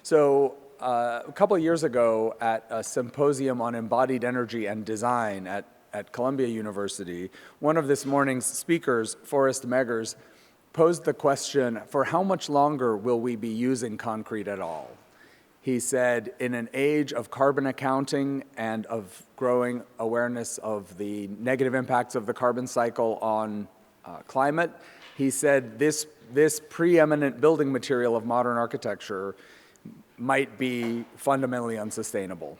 So a couple of years ago at a symposium on embodied energy and design at Columbia University, one of this morning's speakers, Forrest Meggers, posed the question, for how much longer will we be using concrete at all? He said, in an age of carbon accounting and of growing awareness of the negative impacts of the carbon cycle on climate, he said this preeminent building material of modern architecture might be fundamentally unsustainable.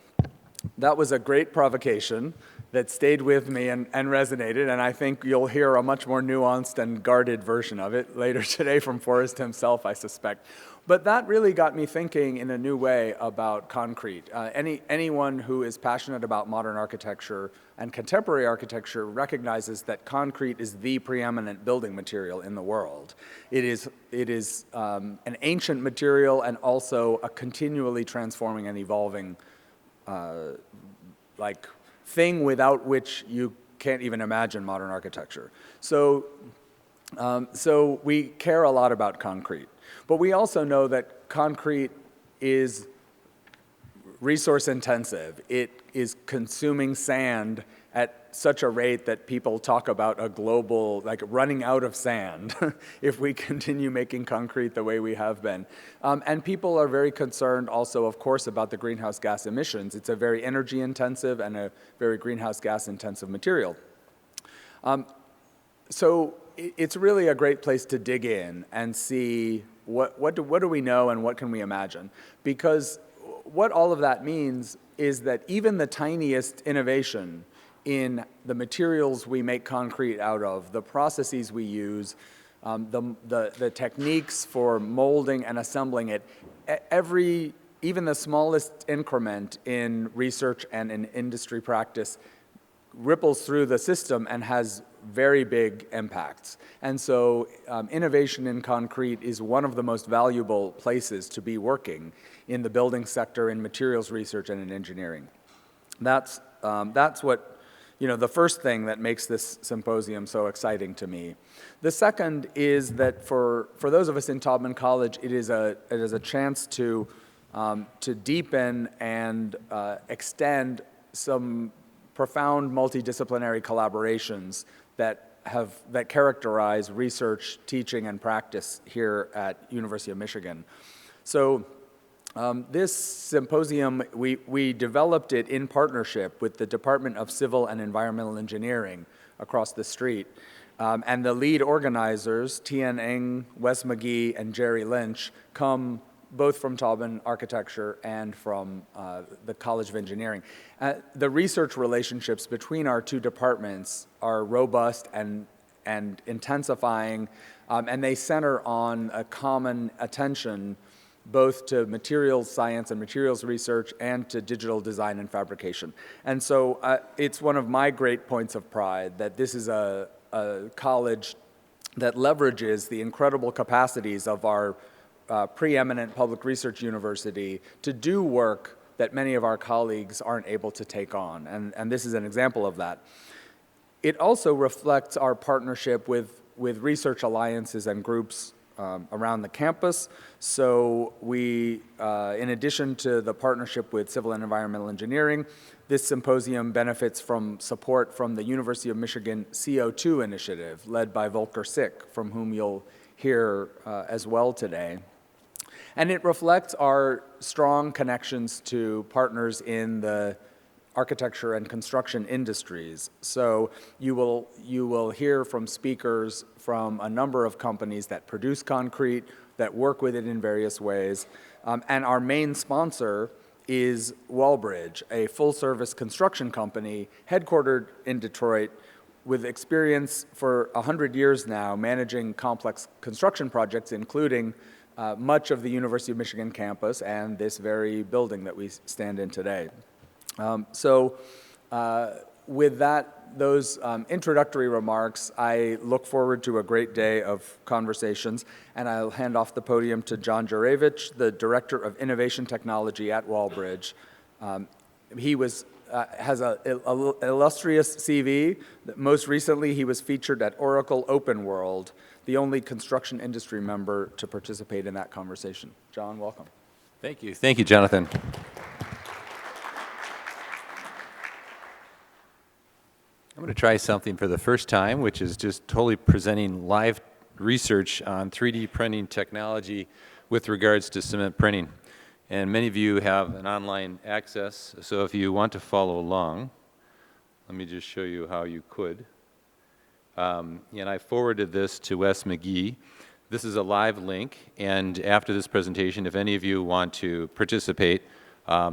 That was a great provocation that stayed with me and resonated, and I think you'll hear a much more nuanced and guarded version of it later today from Forrest himself, I suspect. But that really got me thinking in a new way about concrete. Anyone who is passionate about modern architecture and contemporary architecture recognizes that concrete is the preeminent building material in the world. It is an ancient material and also a continually transforming and evolving thing without which you can't even imagine modern architecture. So we care a lot about concrete. But we also know that concrete is resource intensive. It is consuming sand at such a rate that people talk about a global, like running out of sand if we continue making concrete the way we have been. And people are very concerned also, of course, about the greenhouse gas emissions. It's a very energy intensive and a very greenhouse gas intensive material. So it's really a great place to dig in and see what do we know and what can we imagine. Because what all of that means is that even the tiniest innovation in the materials we make concrete out of, the processes we use, the techniques for molding and assembling it, even the smallest increment in research and in industry practice ripples through the system and has very big impacts. And so innovation in concrete is one of the most valuable places to be working in the building sector, in materials research, and in engineering. That's what, the first thing that makes this symposium so exciting to me. The second is that for those of us in Taubman College, it is a chance to deepen and extend some profound multidisciplinary collaborations that characterize research, teaching, and practice here at University of Michigan. So this symposium, we developed it in partnership with the Department of Civil and Environmental Engineering across the street. And the lead organizers, Tien Eng, Wes McGee, and Jerry Lynch, come both from Taubman Architecture and from the College of Engineering. The research relationships between our two departments are robust and intensifying, and they center on a common attention both to materials science and materials research and to digital design and fabrication. And so it's one of my great points of pride that this is a college that leverages the incredible capacities of our preeminent public research university to do work that many of our colleagues aren't able to take on, and this is an example of that. It also reflects our partnership with research alliances and groups around the campus. So we, in addition to the partnership with Civil and Environmental Engineering, this symposium benefits from support from the University of Michigan CO2 initiative, led by Volker Sick, from whom you'll hear as well today. And it reflects our strong connections to partners in the architecture and construction industries. So you will hear from speakers from a number of companies that produce concrete, that work with it in various ways. And our main sponsor is Wallbridge, a full-service construction company headquartered in Detroit with experience for 100 years now managing complex construction projects, including much of the University of Michigan campus and this very building that we stand in today. With those introductory remarks, I look forward to a great day of conversations, and I'll hand off the podium to John Jurevich, the Director of Innovation Technology at Wallbridge. He has an illustrious CV. Most recently, he was featured at Oracle Open World, the only construction industry member to participate in that conversation. John, welcome. Thank you, Jonathan. I'm going to try something for the first time, which is just totally presenting live research on 3D printing technology with regards to cement printing. And many of you have an online access, so if you want to follow along, let me just show you how you could. And I forwarded this to Wes McGee. This is a live link, and after this presentation, if any of you want to participate,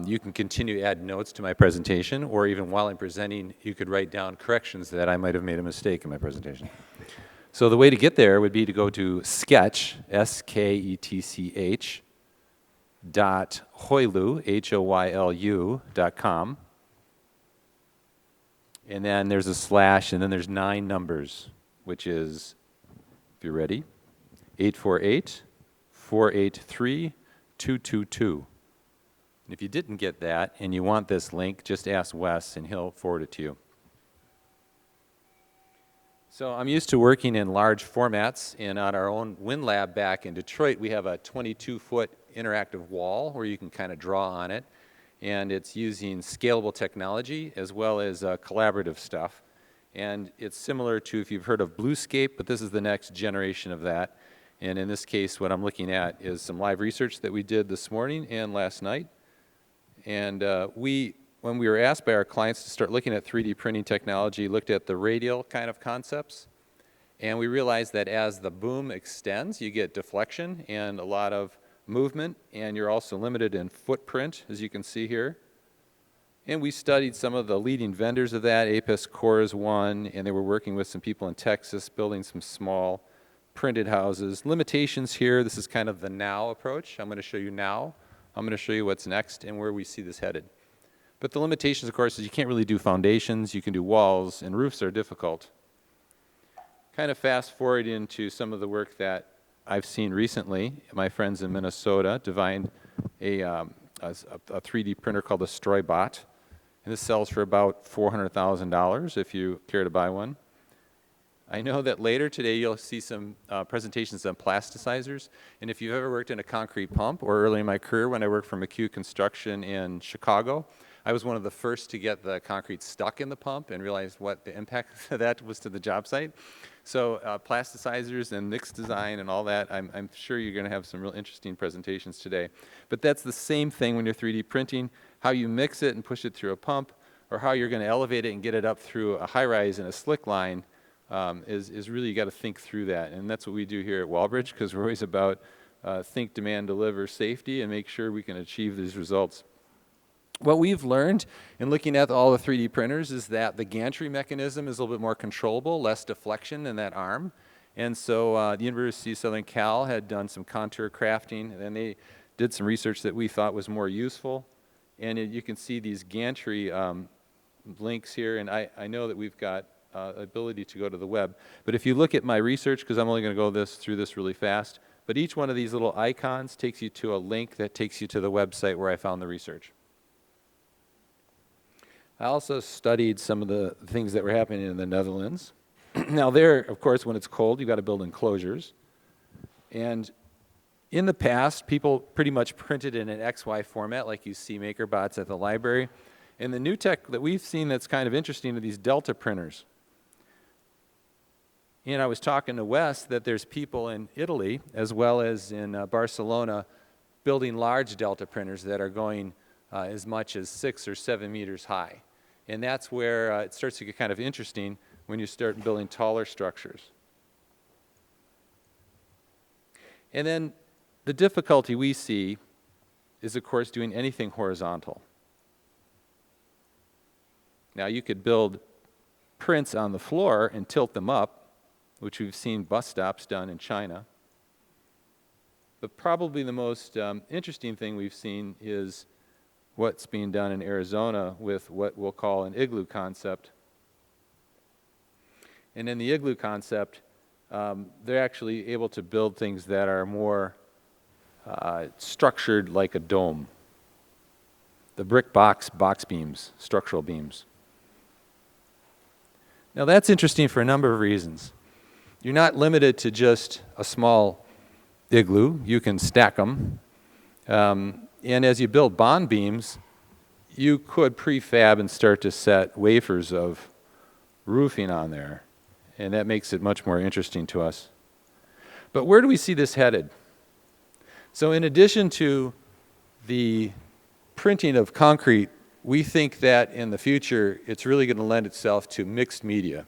you can continue to add notes to my presentation, or even while I'm presenting, you could write down corrections that I might have made a mistake in my presentation. So the way to get there would be to go to sketch, S-K-E-T-C-H, .hoylu, H-O-Y-L-U.com. And then there's a slash, and then there's 9 numbers, which is, if you're ready, 848-483-222. If you didn't get that and you want this link, just ask Wes and he'll forward it to you. So I'm used to working in large formats, and on our own Win Lab back in Detroit, we have a 22-foot interactive wall where you can kind of draw on it, and it's using scalable technology as well as collaborative stuff. And it's similar to, if you've heard of Bluescape, but this is the next generation of that. And in this case, what I'm looking at is some live research that we did this morning and last night. And when we were asked by our clients to start looking at 3D printing technology, looked at the radial kind of concepts. And we realized that as the boom extends, you get deflection and a lot of movement, and you're also limited in footprint, as you can see here. And we studied some of the leading vendors of that. Apis Core is one, and they were working with some people in Texas building some small printed houses. Limitations here, this is kind of the now approach. I'm going to show you now. I'm going to show you what's next and where we see this headed. But the limitations, of course, is you can't really do foundations. You can do walls, and roofs are difficult. Kind of fast forward into some of the work that I've seen recently. My friends in Minnesota designed a 3D printer called the Stroybot. And this sells for about $400,000 if you care to buy one. I know that later today you'll see some presentations on plasticizers, and if you've ever worked in a concrete pump, or early in my career when I worked for McHugh Construction in Chicago, I was one of the first to get the concrete stuck in the pump and realized what the impact of that was to the job site. So plasticizers and mixed design and all that, I'm sure you're going to have some real interesting presentations today. But that's the same thing when you're 3D printing, how you mix it and push it through a pump, or how you're going to elevate it and get it up through a high-rise and a slick line. Is really, you got to think through that, and that's what we do here at Walbridge, because we're always about think, demand, deliver, safety, and make sure we can achieve these results. What we've learned in looking at all the 3D printers is that the gantry mechanism is a little bit more controllable, less deflection in that arm, and so the University of Southern Cal had done some contour crafting, and then they did some research that we thought was more useful, and you can see these gantry links here, and I know that we've got ability to go to the web. But if you look at my research, because I'm only going to go through this really fast, but each one of these little icons takes you to a link that takes you to the website where I found the research. I also studied some of the things that were happening in the Netherlands. Now there, of course, when it's cold, you've got to build enclosures. And in the past, people pretty much printed in an XY format, like you see MakerBots at the library. And the new tech that we've seen that's kind of interesting are these Delta printers. And I was talking to Wes that there's people in Italy, as well as in Barcelona, building large Delta printers that are going as much as 6 or 7 meters high. And that's where it starts to get kind of interesting when you start building taller structures. And then the difficulty we see is, of course, doing anything horizontal. Now, you could build prints on the floor and tilt them up, which we've seen bus stops done in China. But probably the most interesting thing we've seen is what's being done in Arizona with what we'll call an igloo concept. And in the igloo concept, they're actually able to build things that are more structured like a dome. The brick box beams, structural beams. Now that's interesting for a number of reasons. You're not limited to just a small igloo. You can stack them. And as you build bond beams, you could prefab and start to set wafers of roofing on there. And that makes it much more interesting to us. But where do we see this headed? So in addition to the printing of concrete, we think that in the future, it's really going to lend itself to mixed media.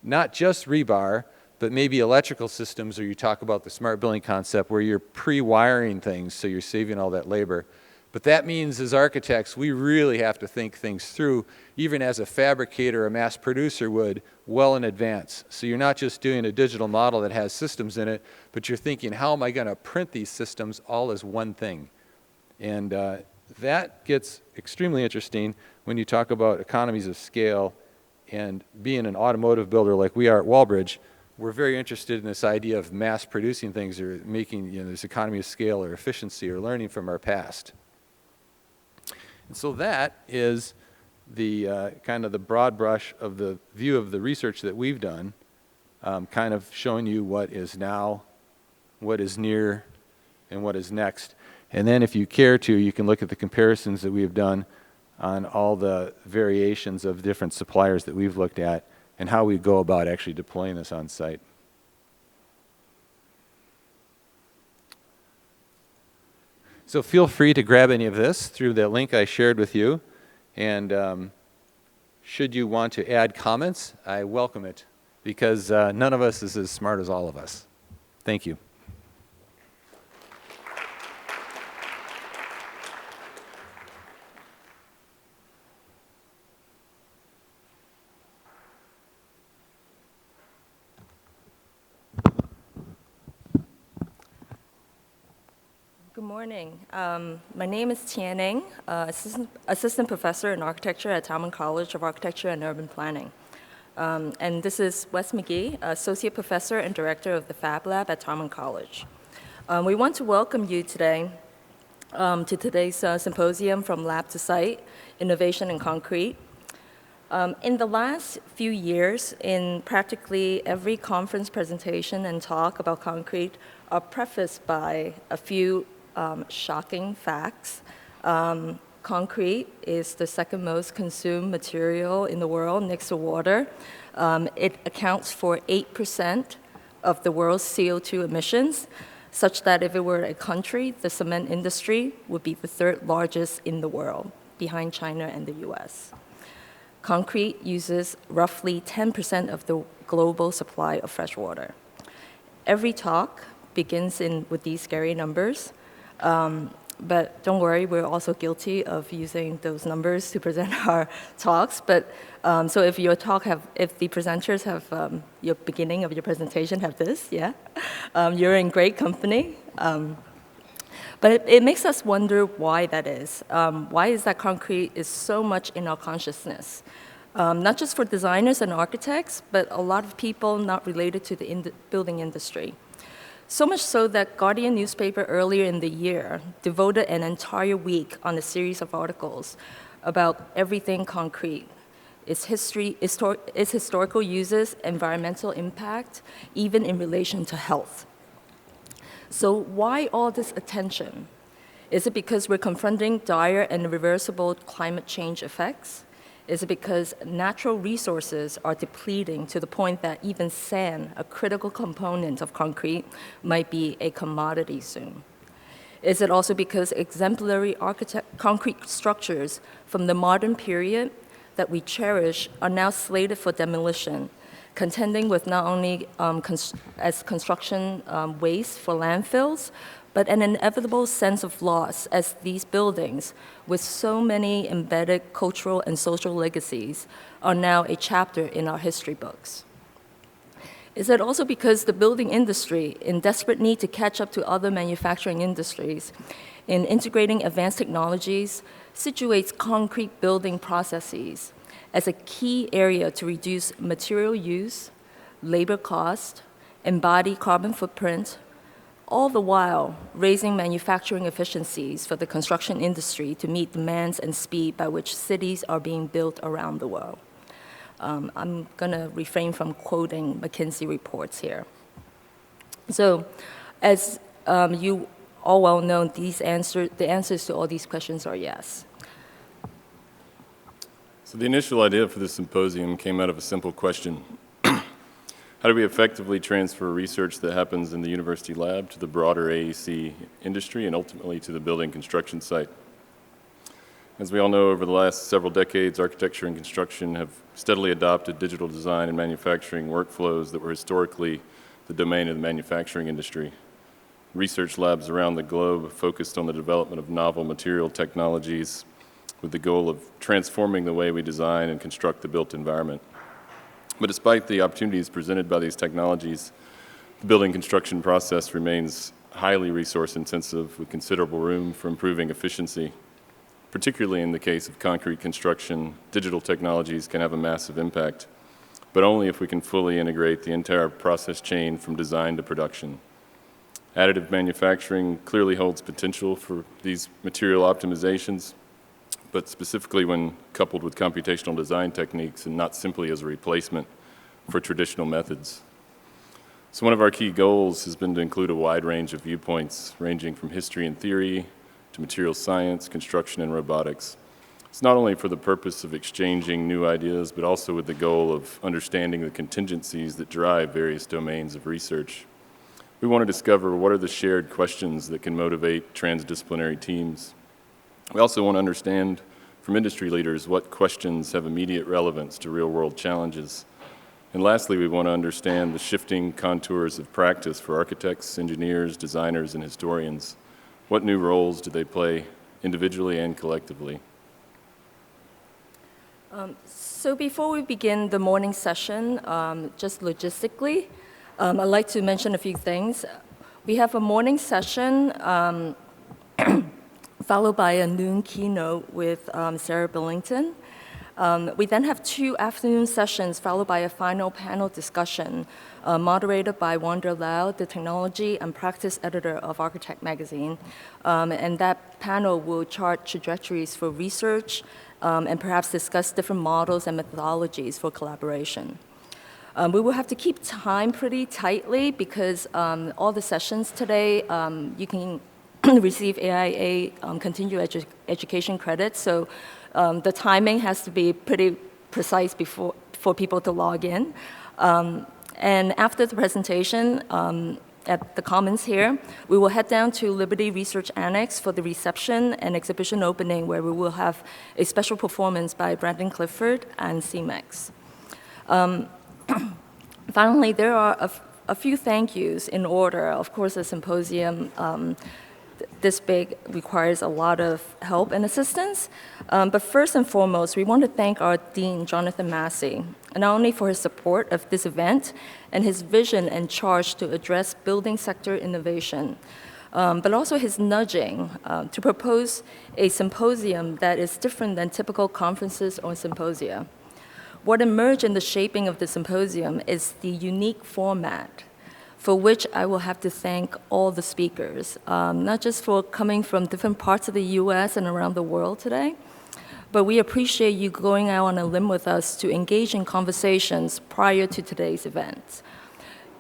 Not just rebar, but maybe electrical systems, or you talk about the smart building concept where you're pre-wiring things so you're saving all that labor. But that means as architects, we really have to think things through, even as a fabricator or a mass producer would, well in advance. So you're not just doing a digital model that has systems in it, but you're thinking, how am I going to print these systems all as one thing? And that gets extremely interesting when you talk about economies of scale. And being an automotive builder like we are at Walbridge, we're very interested in this idea of mass producing things or making this economy of scale or efficiency or learning from our past. And so that is the kind of the broad brush of the view of the research that we've done, kind of showing you what is now, what is near, and what is next. And then if you care to, you can look at the comparisons that we have done on all the variations of different suppliers that we've looked at and how we go about actually deploying this on site. So feel free to grab any of this through the link I shared with you. And should you want to add comments, I welcome it, because none of us is as smart as all of us. Thank you. Good morning. My name is Tian-Ning, assistant professor in architecture at Talman College of Architecture and Urban Planning. And this is Wes McGee, associate professor and director of the Fab Lab at Talman College. We want to welcome you today to today's symposium From Lab to Site, Innovation in Concrete. In the last few years, in practically every conference presentation and talk about concrete are prefaced by a few shocking facts. Concrete is the second most consumed material in the world next to water. It accounts for 8% of the world's CO2 emissions, such that if it were a country, the cement industry would be the third largest in the world, behind China and the US. Concrete uses roughly 10% of the global supply of fresh water. Every talk begins with these scary numbers. But don't worry, we're also guilty of using those numbers to present our talks. But so if the presenters have your beginning of your presentation have this, yeah, you're in great company. But it makes us wonder why that is. Why is that concrete is so much in our consciousness? Not just for designers and architects, but a lot of people not related to the building industry. So much so that Guardian newspaper earlier in the year devoted an entire week on a series of articles about everything concrete, its history, its historical uses, environmental impact, even in relation to health. So why all this attention? Is it because we're confronting dire and irreversible climate change effects? Is it because natural resources are depleting to the point that even sand, a critical component of concrete, might be a commodity soon? Is it also because exemplary concrete structures from the modern period that we cherish are now slated for demolition, contending with not only as construction waste for landfills, but an inevitable sense of loss as these buildings, with so many embedded cultural and social legacies, are now a chapter in our history books? Is it also because the building industry, in desperate need to catch up to other manufacturing industries, in integrating advanced technologies, situates concrete building processes as a key area to reduce material use, labor cost, embody carbon footprint, all the while raising manufacturing efficiencies for the construction industry to meet demands and speed by which cities are being built around the world? I'm going to refrain from quoting McKinsey reports here. So as you all well known, the answers to all these questions are yes. So the initial idea for this symposium came out of a simple question. How do we effectively transfer research that happens in the university lab to the broader AEC industry and ultimately to the building construction site? As we all know, over the last several decades, architecture and construction have steadily adopted digital design and manufacturing workflows that were historically the domain of the manufacturing industry. Research labs around the globe focused on the development of novel material technologies with the goal of transforming the way we design and construct the built environment. But despite the opportunities presented by these technologies, the building construction process remains highly resource intensive with considerable room for improving efficiency. Particularly in the case of concrete construction, digital technologies can have a massive impact, but only if we can fully integrate the entire process chain from design to production. Additive manufacturing clearly holds potential for these material optimizations, but specifically when coupled with computational design techniques and not simply as a replacement for traditional methods. So one of our key goals has been to include a wide range of viewpoints, ranging from history and theory to material science, construction, and robotics. It's not only for the purpose of exchanging new ideas, but also with the goal of understanding the contingencies that drive various domains of research. We want to discover what are the shared questions that can motivate transdisciplinary teams. We also want to understand from industry leaders what questions have immediate relevance to real-world challenges. And lastly, we want to understand the shifting contours of practice for architects, engineers, designers, and historians. What new roles do they play individually and collectively? So before we begin the morning session, just logistically, I'd like to mention a few things. We have a morning session followed by a noon keynote with Sarah Billington. We then have 2 afternoon sessions followed by a final panel discussion moderated by Wanda Lau, the technology and practice editor of Architect magazine. And that panel will chart trajectories for research and perhaps discuss different models and methodologies for collaboration. We will have to keep time pretty tightly because all the sessions today, you can receive AIA continuing education credits. So the timing has to be pretty precise for people to log in. And after the presentation at the Commons here, we will head down to Liberty Research Annex for the reception and exhibition opening, where we will have a special performance by Brandon Clifford and CMEX. Finally, there are a few thank yous in order. Of course, a symposium this big requires a lot of help and assistance. But first and foremost, we want to thank our Dean, Jonathan Massey, not only for his support of this event and his vision and charge to address building sector innovation, but also his nudging to propose a symposium that is different than typical conferences or symposia. What emerged in the shaping of the symposium is the unique format, for which I will have to thank all the speakers, not just for coming from different parts of the US and around the world today, but we appreciate you going out on a limb with us to engage in conversations prior to today's event.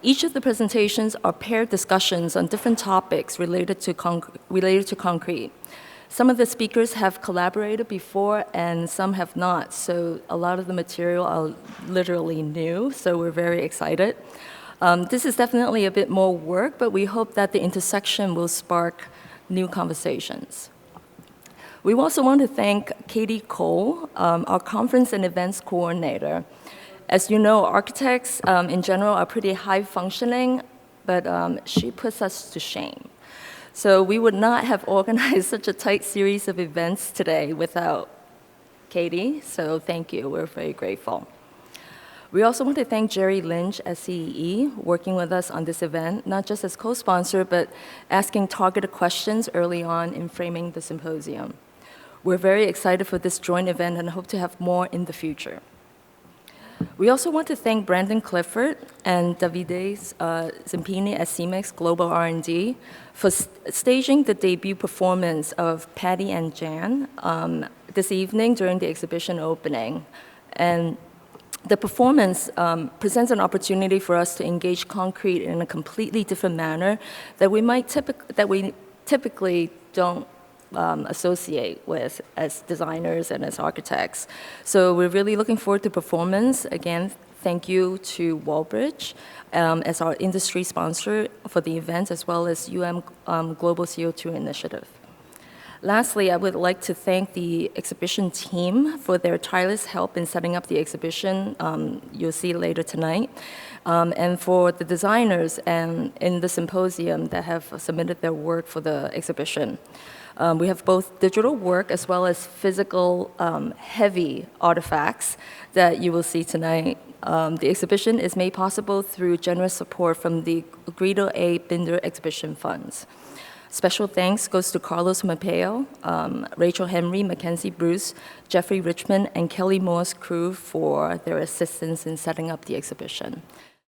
Each of the presentations are paired discussions on different topics related to concrete. Some of the speakers have collaborated before and some have not, so a lot of the material are literally new, so we're very excited. This is definitely a bit more work, but we hope that the intersection will spark new conversations. We also want to thank Katie Cole, our conference and events coordinator. As you know, architects in general are pretty high functioning, but she puts us to shame. So we would not have organized such a tight series of events today without Katie, so thank you, we're very grateful. We also want to thank Jerry Lynch at CEE, working with us on this event, not just as co-sponsor, but asking targeted questions early on in framing the symposium. We're very excited for this joint event and hope to have more in the future. We also want to thank Brandon Clifford and Davide Zampini at CMEX Global R&D for staging the debut performance of Patty and Jan this evening during the exhibition opening. And the performance presents an opportunity for us to engage concrete in a completely different manner that we typically don't associate with as designers and as architects. So we're really looking forward to performance. Again, thank you to Walbridge as our industry sponsor for the event, as well as Global CO2 Initiative. Lastly, I would like to thank the exhibition team for their tireless help in setting up the exhibition you'll see later tonight, and for the designers and in the symposium that have submitted their work for the exhibition. We have both digital work as well as physical heavy artifacts that you will see tonight. The exhibition is made possible through generous support from the Guido A. Binder Exhibition Funds. Special thanks goes to Carlos Mapeo, Rachel Henry, Mackenzie Bruce, Jeffrey Richmond, and Kelly Moore's crew for their assistance in setting up the exhibition.